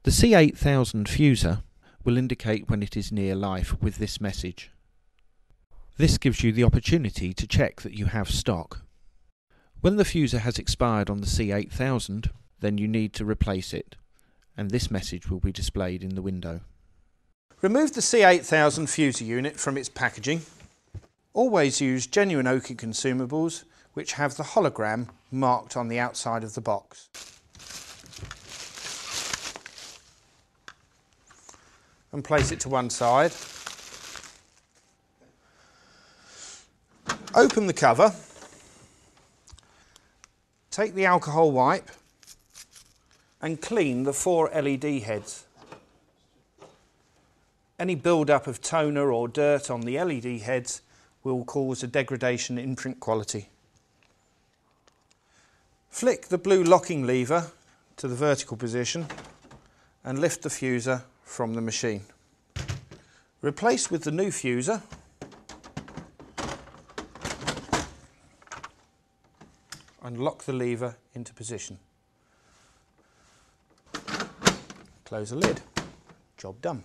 The C8000 Fuser will indicate when it is near life with this message. This gives you the opportunity to check that you have stock. When the fuser has expired on the C8000, then you need to replace it, and this message will be displayed in the window. Remove the C8000 fuser unit from its packaging. Always use genuine Oki consumables which have the hologram marked on the outside of the box. And place it to one side. Open the cover. Take the alcohol wipe and clean the 4 LED heads. Any build-up of toner or dirt on the LED heads will cause a degradation in print quality. Flick the blue locking lever to the vertical position and lift the fuser from the machine. Replace with the new fuser and lock the lever into position. Close the lid. Job done.